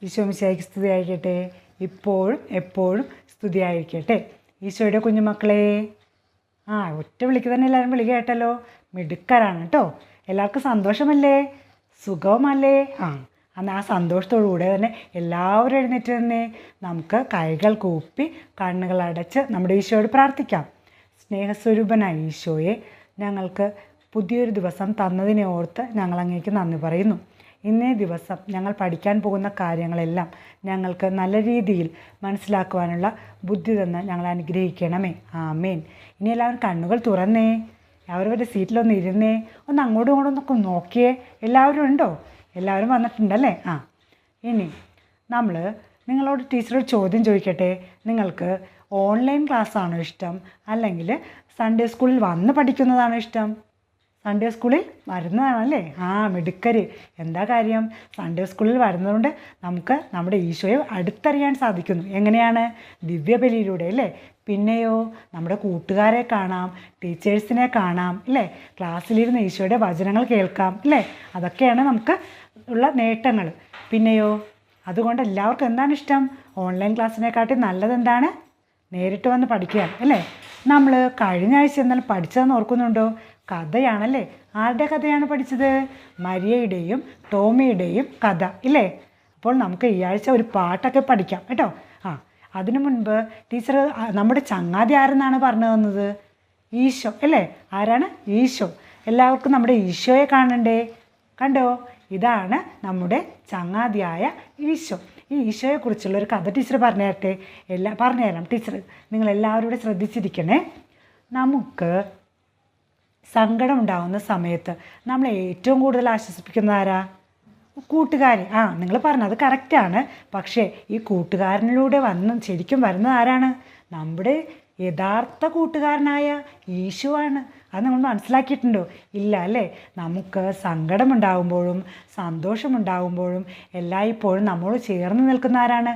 ഈശോ മിശിഹായ്ക്ക് സ്തുതിയായിരിക്കട്ടെ. ഇപ്പോഴും എപ്പോഴും സ്തുതിയായിരിക്കട്ടെ. ഈശോയുടെ കുഞ്ഞുമക്കളെ, ഒറ്റ വിളിക്ക് തന്നെ എല്ലാവരും വിളി കേട്ടല്ലോ. മിടുക്കരാണ് കേട്ടോ. എല്ലാവർക്കും സന്തോഷമല്ലേ? സുഖമല്ലേ? എന്നാൽ ആ സന്തോഷത്തോടുകൂടെ തന്നെ എല്ലാവരും എഴുന്നേറ്റ് തന്നെ നമുക്ക് കൈകൾ കൂപ്പി കണ്ണുകൾ അടച്ച് നമ്മുടെ ഈശോയോട് പ്രാർത്ഥിക്കാം. സ്നേഹസ്വരൂപനായ ഈശോയെ, ഞങ്ങൾക്ക് പുതിയൊരു ദിവസം തന്നതിനെ ഓർത്ത് ഞങ്ങൾ അങ്ങേക്ക് നന്ദി പറയുന്നു. ഇന്നേ ദിവസം ഞങ്ങൾ പഠിക്കാൻ പോകുന്ന കാര്യങ്ങളെല്ലാം ഞങ്ങൾക്ക് നല്ല രീതിയിൽ മനസ്സിലാക്കുവാനുള്ള ബുദ്ധി തന്ന് ഞങ്ങൾ അനുഗ്രഹിക്കണമേ. ആമേൻ. ഇനി എല്ലാവരും കണ്ണുകൾ തുറന്നേ, അവരവരുടെ സീറ്റിലൊന്ന് ഇരുന്നേ, ഒന്ന് അങ്ങോട്ടും ഇങ്ങോട്ടും ഒന്നൊക്കെ നോക്കിയേ. എല്ലാവരും ഉണ്ടോ? എല്ലാവരും വന്നിട്ടുണ്ടല്ലേ? ഇനി നമ്മൾ നിങ്ങളോട് ടീച്ചറോട് ചോദ്യം ചോദിക്കട്ടെ. നിങ്ങൾക്ക് ഓൺലൈൻ ക്ലാസ്സാണോ ഇഷ്ടം, അല്ലെങ്കിൽ സൺഡേ സ്കൂളിൽ വന്ന് പഠിക്കുന്നതാണോ ഇഷ്ടം? സൺഡേ സ്കൂളിൽ വരുന്നതാണല്ലേ? മിടുക്കർ. എന്താ കാര്യം? സൺഡേ സ്കൂളിൽ വരുന്നതുകൊണ്ട് നമുക്ക് നമ്മുടെ ഈശോയെ അടുത്തറിയാൻ സാധിക്കുന്നു. എങ്ങനെയാണ്? ദിവ്യബലിയിലൂടെ അല്ലേ? പിന്നെയോ നമ്മുടെ കൂട്ടുകാരെ കാണാം, ടീച്ചേഴ്സിനെ കാണാം അല്ലേ? ക്ലാസ്സിലിരുന്ന് ഈശോയുടെ വചനങ്ങൾ കേൾക്കാം അല്ലേ? അതൊക്കെയാണ് നമുക്ക് ഉള്ള നേട്ടങ്ങൾ. പിന്നെയോ അതുകൊണ്ട് എല്ലാവർക്കും എന്താണ് ഇഷ്ടം? ഓൺലൈൻ ക്ലാസ്സിനെക്കാട്ടി നല്ലതെന്താണ്? നേരിട്ട് വന്ന് പഠിക്കുക അല്ലേ? നമ്മൾ കഴിഞ്ഞ ആഴ്ച എന്നാലും പഠിച്ചതെന്ന് ഓർക്കുന്നുണ്ടോ? കഥയാണല്ലേ? ആരുടെ കഥയാണ് പഠിച്ചത്? മരിയയുടെയും ടോമിയുടെയും കഥ ഇല്ലേ? അപ്പോൾ നമുക്ക് ഈ ആഴ്ച ഒരു പാട്ടൊക്കെ പഠിക്കാം കേട്ടോ. അതിനു മുൻപ് ടീച്ചർ നമ്മുടെ ചങ്ങാതി ആരെന്നാണ് പറഞ്ഞു തന്നത്? ഈശോ അല്ലേ? ആരാണ്? ഈശോ. എല്ലാവർക്കും നമ്മുടെ ഈശോയെ കാണണ്ടേ? കണ്ടോ? ഇതാണ് നമ്മുടെ ചങ്ങാതിയായ ഈശോ. ഈ ഈശോയെക്കുറിച്ചുള്ളൊരു കഥ ടീച്ചർ പറഞ്ഞുതരാം. ടീച്ചർ നിങ്ങളെല്ലാവരും കൂടെ ശ്രദ്ധിച്ചിരിക്കണേ. നമുക്ക് സങ്കടം ഉണ്ടാകുന്ന സമയത്ത് നമ്മളെ ഏറ്റവും കൂടുതൽ ആശ്വസിപ്പിക്കുന്നത് ആരാ? കൂട്ടുകാർ. നിങ്ങൾ പറഞ്ഞത് കറക്റ്റാണ്. പക്ഷേ ഈ കൂട്ടുകാരനിലൂടെ ശരിക്കും വരുന്നത് ആരാണ്? നമ്മുടെ യഥാർത്ഥ കൂട്ടുകാരനായ ഈശോ ആണ്. അത് നമ്മൾ മനസ്സിലാക്കിയിട്ടുണ്ടോ? ഇല്ല അല്ലേ? നമുക്ക് സങ്കടമുണ്ടാകുമ്പോഴും സന്തോഷമുണ്ടാകുമ്പോഴും എല്ലായ്പ്പോഴും നമ്മോട് ചേർന്ന് നിൽക്കുന്ന ആരാണ്?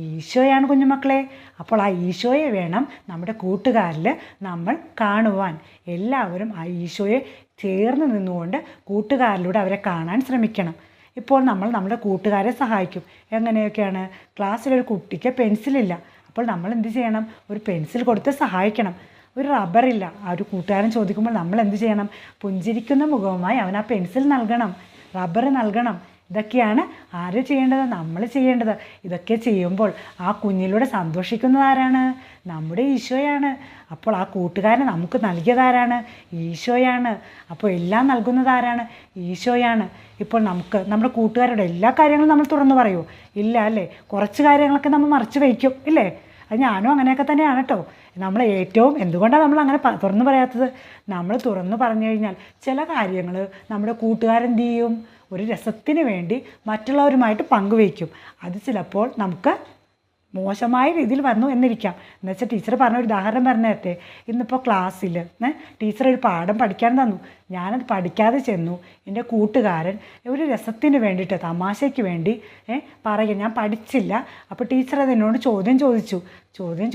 ഈശോയാണ് കുഞ്ഞുമക്കളെ. അപ്പോൾ ആ ഈശോയെ വേണം നമ്മുടെ കൂട്ടുകാരിൽ നമ്മൾ കാണുവാൻ. എല്ലാവരും ആ ഈശോയെ ചേർന്ന് നിന്നുകൊണ്ട് കൂട്ടുകാരിലൂടെ അവരെ കാണാൻ ശ്രമിക്കണം. ഇപ്പോൾ നമ്മൾ നമ്മുടെ കൂട്ടുകാരെ സഹായിക്കും. എങ്ങനെയൊക്കെയാണ്? ക്ലാസ്സിലൊരു കുട്ടിക്ക് പെൻസിലില്ല. അപ്പോൾ നമ്മൾ എന്ത് ചെയ്യണം? ഒരു പെൻസിൽ കൊടുത്ത് സഹായിക്കണം. ഒരു റബ്ബറില്ല. ആ ഒരു കൂട്ടുകാരൻ ചോദിക്കുമ്പോൾ നമ്മൾ എന്ത് ചെയ്യണം? പുഞ്ചിരിക്കുന്ന മുഖവുമായി അവൻ ആ പെൻസിൽ നൽകണം, റബ്ബർ നൽകണം. ഇതൊക്കെയാണ് ആര് ചെയ്യേണ്ടത്? നമ്മൾ ചെയ്യേണ്ടത്. ഇതൊക്കെ ചെയ്യുമ്പോൾ ആ കുഞ്ഞിലൂടെ സന്തോഷിക്കുന്നത് ആരാണ്? നമ്മുടെ ഈശോയാണ്. അപ്പോൾ ആ കൂട്ടുകാരൻ നമുക്ക് നൽകിയതാരാണ്? ഈശോയാണ്. അപ്പോൾ എല്ലാം നൽകുന്നത് ആരാണ്? ഈശോയാണ്. ഇപ്പോൾ നമുക്ക് നമ്മുടെ കൂട്ടുകാരുടെ എല്ലാ കാര്യങ്ങളും നമ്മൾ തുറന്നു പറയുമോ? ഇല്ല അല്ലേ? കുറച്ച് കാര്യങ്ങളൊക്കെ നമ്മൾ മറച്ചു വയ്ക്കും ഇല്ലേ? അത് ഞാനും അങ്ങനെയൊക്കെ തന്നെയാണ് കേട്ടോ. നമ്മൾ എന്തുകൊണ്ടാണ് നമ്മൾ അങ്ങനെ തുറന്നു പറയാത്തത്? നമ്മൾ തുറന്നു പറഞ്ഞു കഴിഞ്ഞാൽ ചില കാര്യങ്ങൾ നമ്മുടെ കൂട്ടുകാരെന്ത് ചെയ്യും? ഒരു രസത്തിന് വേണ്ടി മറ്റുള്ളവരുമായിട്ട് പങ്കുവയ്ക്കും. അത് ചിലപ്പോൾ നമുക്ക് മോശമായ രീതിയിൽ വന്നു എന്നിരിക്കാം. എന്നുവെച്ചാൽ ടീച്ചർ പറഞ്ഞൊരു ഉദാഹരണം പറഞ്ഞു തരട്ടെ. ഇന്നിപ്പോൾ ക്ലാസ്സിൽ ടീച്ചർ ഒരു പാഠം പഠിക്കാൻ തന്നു. ഞാനത് പഠിക്കാതെ ചെന്നു. എൻ്റെ കൂട്ടുകാരൻ ഒരു രസത്തിന് വേണ്ടിയിട്ട്, തമാശയ്ക്ക് വേണ്ടി പറയുക, ഞാൻ പഠിച്ചില്ല. അപ്പോൾ ടീച്ചർ അത് എന്നോട് ചോദ്യം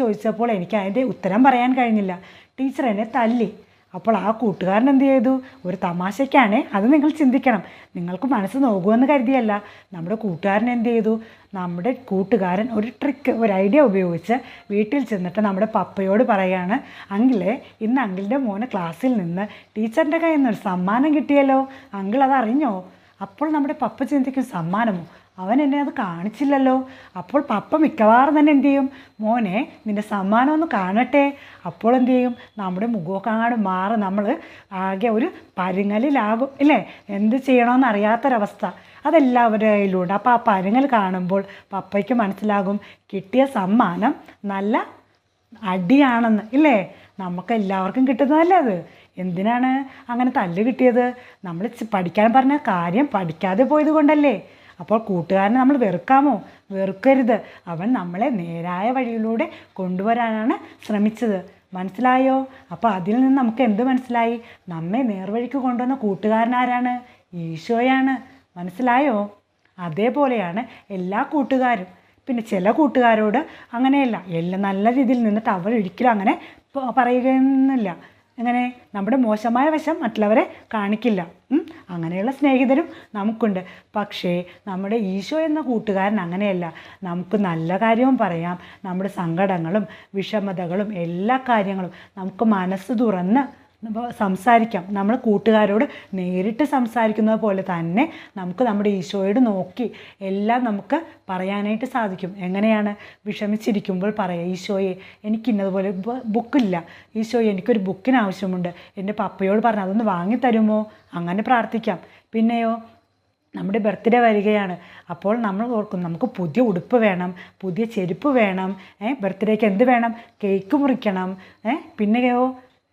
ചോദിച്ചപ്പോൾ എനിക്ക് അതിൻ്റെ ഉത്തരം പറയാൻ കഴിഞ്ഞില്ല. ടീച്ചർ എന്നെ തല്ലി. അപ്പോൾ ആ കൂട്ടുകാരൻ എന്ത് ചെയ്തു? ഒരു തമാശയ്ക്കാണേ, അത് നിങ്ങൾ ചിന്തിക്കണം. നിങ്ങൾക്ക് മനസ്സ് നോക്കുമെന്ന് കരുതിയല്ല. നമ്മുടെ കൂട്ടുകാരൻ എന്ത് ചെയ്തു? നമ്മുടെ കൂട്ടുകാരൻ ഒരു ട്രിക്ക്, ഒരു ഐഡിയ ഉപയോഗിച്ച് വീട്ടിൽ ചെന്നിട്ട് നമ്മുടെ പപ്പയോട് പറയുകയാണ്, അങ്കിളെ, ഇന്ന് അങ്കിളിൻ്റെ മോന് ക്ലാസ്സിൽ നിന്ന് ടീച്ചറിൻ്റെ കയ്യിൽ നിന്നൊരു സമ്മാനം കിട്ടിയല്ലോ, അങ്കിൾ അതറിഞ്ഞോ? അപ്പോൾ നമ്മുടെ പപ്പ ചിന്തിക്കും, സമ്മാനമോ? അവൻ എന്നെ അത് കാണിച്ചില്ലല്ലോ. അപ്പോൾ പപ്പ മിക്കവാറും തന്നെ എന്ത് ചെയ്യും? മോനെ, നിൻ്റെ സമ്മാനം ഒന്ന് കാണട്ടെ. അപ്പോൾ എന്ത് ചെയ്യും? നമ്മുടെ മുഖമൊക്കെ അങ്ങോട്ട് മാറും. നമ്മൾ ആകെ ഒരു പരുങ്ങലിലാകും ഇല്ലേ? എന്ത് ചെയ്യണമെന്ന് അറിയാത്തൊരവസ്ഥ. അതെല്ലാവരുടെ കയ്യിലുണ്ട്. അപ്പോൾ ആ പരുങ്ങൽ കാണുമ്പോൾ പപ്പയ്ക്ക് മനസ്സിലാകും കിട്ടിയ സമ്മാനം നല്ല അടിയാണെന്ന് ഇല്ലേ? നമുക്കെല്ലാവർക്കും കിട്ടുന്നതല്ലേ അത്? എന്തിനാണ് അങ്ങനെ തല്ല് കിട്ടിയത്? നമ്മൾ പഠിക്കാൻ പറഞ്ഞ കാര്യം പഠിക്കാതെ പോയത് കൊണ്ടല്ലേ? അപ്പോൾ കൂട്ടുകാരനെ നമ്മൾ വെറുക്കാമോ? വെറുക്കരുത്. അവൻ നമ്മളെ നേരായ വഴിയിലൂടെ കൊണ്ടുവരാനാണ് ശ്രമിച്ചത്. മനസ്സിലായോ? അപ്പോൾ അതിൽ നിന്ന് നമുക്ക് എന്ത് മനസ്സിലായി? നമ്മെ നേർവഴിക്ക് കൊണ്ടുവന്ന കൂട്ടുകാരനാരാണ്? ഈശോയാണ്. മനസ്സിലായോ? അതേപോലെയാണ് എല്ലാ കൂട്ടുകാരും. പിന്നെ ചില കൂട്ടുകാരോട് അങ്ങനെയല്ല, എല്ലാം നല്ല രീതിയിൽ നിന്നിട്ട് അവരൊരിക്കലും അങ്ങനെ പറയുകയൊന്നുമില്ല. എങ്ങനെ നമ്മുടെ മോശമായ വശം മറ്റുള്ളവരെ കാണിക്കില്ല. അങ്ങനെയുള്ള സ്നേഹിതരും നമുക്കുണ്ട്. പക്ഷേ നമ്മുടെ ഈശോ എന്ന കൂട്ടുകാരൻ അങ്ങനെയല്ല. നമുക്ക് നല്ല കാര്യവും പറയാം, നമ്മുടെ സങ്കടങ്ങളും വിഷമതകളും എല്ലാ കാര്യങ്ങളും നമുക്ക് മനസ്സ് തുറന്ന് സംസാരിക്കാം. നമ്മൾ കൂട്ടുകാരോട് നേരിട്ട് സംസാരിക്കുന്നത് പോലെ തന്നെ നമുക്ക് നമ്മുടെ ഈശോയോട് നോക്കി എല്ലാം നമുക്ക് പറയാനായിട്ട് സാധിക്കും. എങ്ങനെയാണ്? വിഷമിച്ചിരിക്കുമ്പോൾ പറയാം, ഈശോയെ എനിക്കിന്നതുപോലെ ബുക്കില്ല, ഈശോയെ എനിക്കൊരു ബുക്കിന് ആവശ്യമുണ്ട്, എൻ്റെ പപ്പയോട് പറഞ്ഞ് അതൊന്ന് വാങ്ങിത്തരുമോ? അങ്ങനെ പ്രാർത്ഥിക്കാം. പിന്നെയോ നമ്മുടെ ബർത്ത്ഡേ വരികയാണ്. അപ്പോൾ നമ്മൾ ഓർക്കും നമുക്ക് പുതിയ ഉടുപ്പ് വേണം, പുതിയ ചെരുപ്പ് വേണം, ബർത്ത്ഡേക്ക് എന്ത് വേണം? കേക്ക് മുറിക്കണം, പിന്നെയോ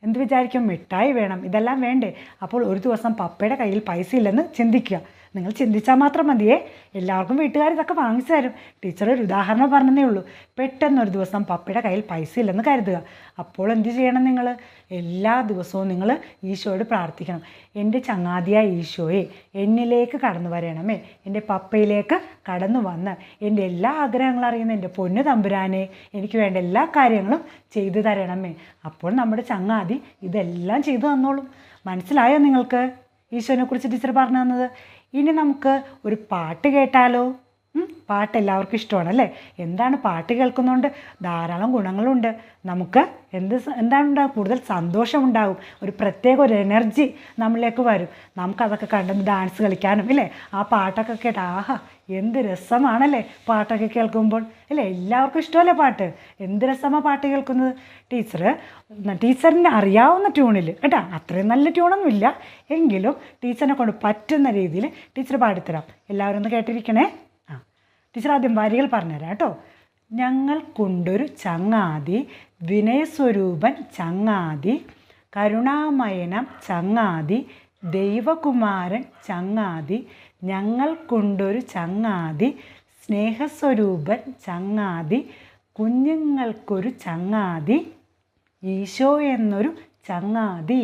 എന്ത് വിചാരിക്കും? മിഠായി വേണം, ഇതെല്ലാം വേണ്ടേ? അപ്പോൾ ഒരു ദിവസം പപ്പയുടെ കയ്യിൽ പൈസ ഇല്ലെന്ന് ചിന്തിക്കുക. നിങ്ങൾ ചിന്തിച്ചാൽ മാത്രം മതിയേ, എല്ലാവർക്കും വീട്ടുകാർ ഇതൊക്കെ വാങ്ങിച്ചു തരും. ടീച്ചർ ഒരു ഉദാഹരണം പറഞ്ഞതേ ഉള്ളൂ. പെട്ടെന്നൊരു ദിവസം പപ്പയുടെ കയ്യിൽ പൈസ ഇല്ലെന്ന് കരുതുക. അപ്പോൾ എന്ത് ചെയ്യണം? നിങ്ങൾ എല്ലാ ദിവസവും നിങ്ങൾ ഈശോയോട് പ്രാർത്ഥിക്കണം, എൻ്റെ ചങ്ങാതിയായ ഈശോയെ എന്നിലേക്ക് കടന്നു വരണമേ, എൻ്റെ പപ്പയിലേക്ക് കടന്നു വന്ന് എൻ്റെ എല്ലാ ആഗ്രഹങ്ങളും അറിയുന്ന എൻ്റെ പൊന്നു തമ്പുരാനെ എനിക്ക് വേണ്ട എല്ലാ കാര്യങ്ങളും ചെയ്തു തരണമേ. അപ്പോൾ നമ്മുടെ ചങ്ങാതി ഇതെല്ലാം ചെയ്തു തന്നോളും. മനസ്സിലായോ നിങ്ങൾക്ക് ഈശോനെ കുറിച്ച് ടീച്ചർ പറഞ്ഞു തന്നത്? ഇനി നമുക്ക് ഒരു പാട്ട് കേട്ടാലോ? പാട്ട് എല്ലാവർക്കും ഇഷ്ടമാണല്ലേ? എന്താണ് പാട്ട് കേൾക്കുന്നതുകൊണ്ട് ധാരാളം ഗുണങ്ങളുണ്ട്. നമുക്ക് എന്താണ് കൂടുതൽ സന്തോഷമുണ്ടാകും, ഒരു പ്രത്യേക ഒരു എനർജി നമ്മളിലേക്ക് വരും. നമുക്കതൊക്കെ കണ്ടെന്ന് ഡാൻസ് കളിക്കാനും ഇല്ലേ, ആ പാട്ടൊക്കെ കേട്ട് ആഹാ എന്ത് രസമാണല്ലേ പാട്ടൊക്കെ കേൾക്കുമ്പോൾ അല്ലേ? എല്ലാവർക്കും ഇഷ്ടമല്ലേ പാട്ട്? എന്ത് രസമാണ് പാട്ട് കേൾക്കുന്നത്. ടീച്ചറിന് അറിയാവുന്ന ട്യൂണിൽ കേട്ടോ, അത്രയും നല്ല ട്യൂണൊന്നുമില്ല എങ്കിലും ടീച്ചറിനെ കൊണ്ട് പറ്റുന്ന രീതിയിൽ ടീച്ചർ പാടിത്തരാം. എല്ലാവരും ഒന്ന് കേട്ടിരിക്കണേ. ടീച്ചർ ആദ്യം വരികൾ പറഞ്ഞുതരാം കേട്ടോ. ഞങ്ങൾക്കുണ്ടൊരു ചങ്ങാതി, വിനയസ്വരൂപൻ ചങ്ങാതി, കരുണാമയനം ചങ്ങാതി, ദൈവകുമാരൻ ചങ്ങാതി, ഞങ്ങൾക്കുണ്ടൊരു ചങ്ങാതി, സ്നേഹസ്വരൂപൻ ചങ്ങാതി, കുഞ്ഞുങ്ങൾക്കൊരു ചങ്ങാതി, ഈശോ എന്നൊരു ചങ്ങാതി.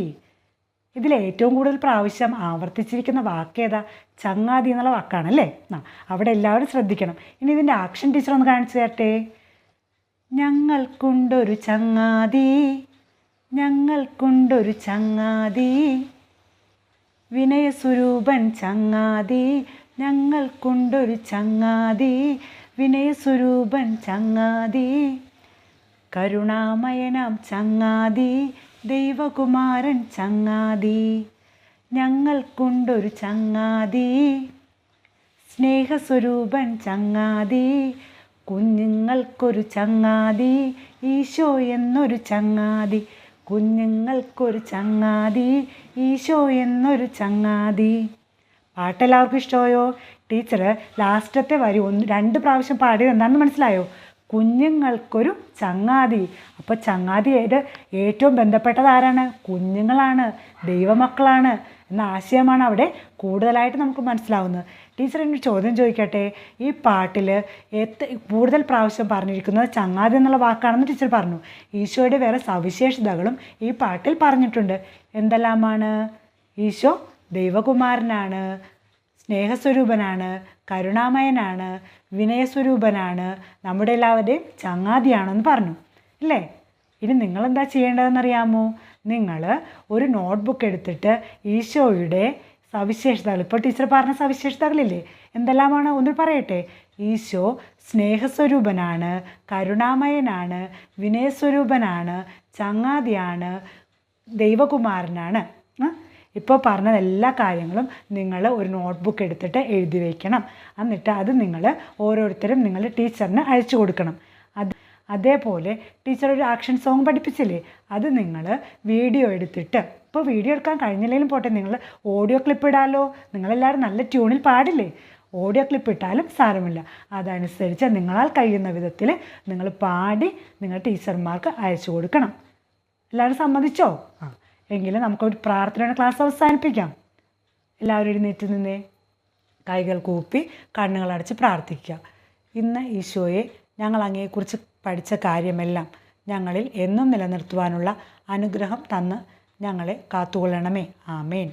ഇതിൽ ഏറ്റവും കൂടുതൽ പ്രാവശ്യം ആവർത്തിച്ചിരിക്കുന്ന വാക്കേതാ? ചങ്ങാതി എന്നുള്ള വാക്കാണല്ലേ? അവിടെ എല്ലാവരും ശ്രദ്ധിക്കണം. ഇനി ഇതിൻ്റെ ആക്ഷൻ ടീച്ചർ ഒന്ന് കാണിച്ചു തരട്ടെ. ഞങ്ങൾക്കുണ്ടൊരു ചങ്ങാതി, ഞങ്ങൾക്കുണ്ടൊരു ചങ്ങാതി, വിനയസ്വരൂപൻ ചങ്ങാതി, ഞങ്ങൾക്കുണ്ടൊരു ചങ്ങാതി, വിനയസ്വരൂപൻ ചങ്ങാതി, കരുണാമയനാം ചങ്ങാതി, ദൈവകുമാരൻ ചങ്ങാതി, ഞങ്ങൾക്കുണ്ടൊരു ചങ്ങാതി, സ്നേഹസ്വരൂപൻ ചങ്ങാതി, കുഞ്ഞുങ്ങൾക്കൊരു ചങ്ങാതി, ഈശോ എന്നൊരു ചങ്ങാതി, കുഞ്ഞുങ്ങൾക്കൊരു ചങ്ങാതി, ഈശോ എന്നൊരു ചങ്ങാതി. പാട്ടെല്ലാവർക്കും ഇഷ്ടമായോ? ടീച്ചർ ലാസ്റ്റത്തെ വരി 2 പ്രാവശ്യം പാടിയത് എന്താണെന്ന് മനസ്സിലായോ? കുഞ്ഞുങ്ങൾക്കൊരു ചങ്ങാതി. അപ്പോൾ ചങ്ങാതിയായിട്ട് ഏറ്റവും ബന്ധപ്പെട്ടത് ആരാണ്? കുഞ്ഞുങ്ങളാണ്, ദൈവമക്കളാണ് എന്ന ആശയമാണ് അവിടെ കൂടുതലായിട്ട് നമുക്ക് മനസ്സിലാവുന്നത്. ടീച്ചർ എന്നൊരു ചോദ്യം ചോദിക്കട്ടെ. ഈ പാട്ടിൽ കൂടുതൽ പ്രാവശ്യം പറഞ്ഞിരിക്കുന്നത് ചങ്ങാതി എന്നുള്ള വാക്കാണെന്ന് ടീച്ചർ പറഞ്ഞു. ഈശോയുടെ വേറെ സവിശേഷതകളും ഈ പാട്ടിൽ പറഞ്ഞിട്ടുണ്ട്. എന്തെല്ലാമാണ്? ഈശോ ദൈവകുമാരനാണ്, സ്നേഹസ്വരൂപനാണ്, കരുണാമയനാണ്, വിനയസ്വരൂപനാണ്, നമ്മുടെ എല്ലാവരുടെയും ചങ്ങാതിയാണെന്ന് പറഞ്ഞു അല്ലേ? ഇനി നിങ്ങളെന്താ ചെയ്യേണ്ടതെന്നറിയാമോ? നിങ്ങൾ ഒരു നോട്ട്ബുക്ക് എടുത്തിട്ട് ഈശോയുടെ സവിശേഷതകൾ, ഇപ്പോൾ ടീച്ചർ പറഞ്ഞ സവിശേഷതകളില്ലേ, എന്തെല്ലാമാണ് ഒന്ന് പറയട്ടെ. ഈശോ സ്നേഹസ്വരൂപനാണ്, കരുണാമയനാണ്, വിനയസ്വരൂപനാണ്, ചങ്ങാതിയാണ്, ദൈവകുമാരനാണ്. ഇപ്പോൾ പറഞ്ഞ എല്ലാ കാര്യങ്ങളും നിങ്ങൾ ഒരു നോട്ട്ബുക്ക് എടുത്തിട്ട് എഴുതി വയ്ക്കണം. എന്നിട്ട് അത് നിങ്ങൾ ഓരോരുത്തരും നിങ്ങൾ ടീച്ചറിന് അയച്ചു കൊടുക്കണം. അതേപോലെ ടീച്ചർ ഒരു ആക്ഷൻ സോങ് പഠിപ്പിച്ചില്ലേ, അത് നിങ്ങൾ വീഡിയോ എടുത്തിട്ട്, ഇപ്പോൾ വീഡിയോ എടുക്കാൻ കഴിഞ്ഞില്ലെങ്കിലും പോട്ടെ, നിങ്ങൾ ഓഡിയോ ക്ലിപ്പ് ഇടാമല്ലോ. നിങ്ങളെല്ലാവരും നല്ല ട്യൂണിൽ പാടില്ലേ, ഓഡിയോ ക്ലിപ്പ് ഇട്ടാലും സാരമില്ല. അതനുസരിച്ച് നിങ്ങളാൽ കഴിയുന്ന വിധത്തിൽ നിങ്ങൾ പാടി നിങ്ങൾ ടീച്ചർമാർക്ക് അയച്ചു കൊടുക്കണം. എല്ലാവരും സമ്മതിച്ചോ? എങ്കിലും നമുക്കൊരു പ്രാർത്ഥനയുടെ ക്ലാസ് അവസാനിപ്പിക്കാം. എല്ലാവരും എഴുന്നേറ്റ് നിന്നേ, കൈകൾ കൂപ്പി കണ്ണുകളടച്ച് പ്രാർത്ഥിക്കുക. ഇന്ന് ഈശോയെ, ഞങ്ങൾ അങ്ങയെക്കുറിച്ച് പഠിച്ച കാര്യമെല്ലാം ഞങ്ങളിൽ എന്നും നിലനിർത്തുവാനുള്ള അനുഗ്രഹം തന്ന് ഞങ്ങളെ കാത്തുകൊള്ളണമേ. ആമേൻ.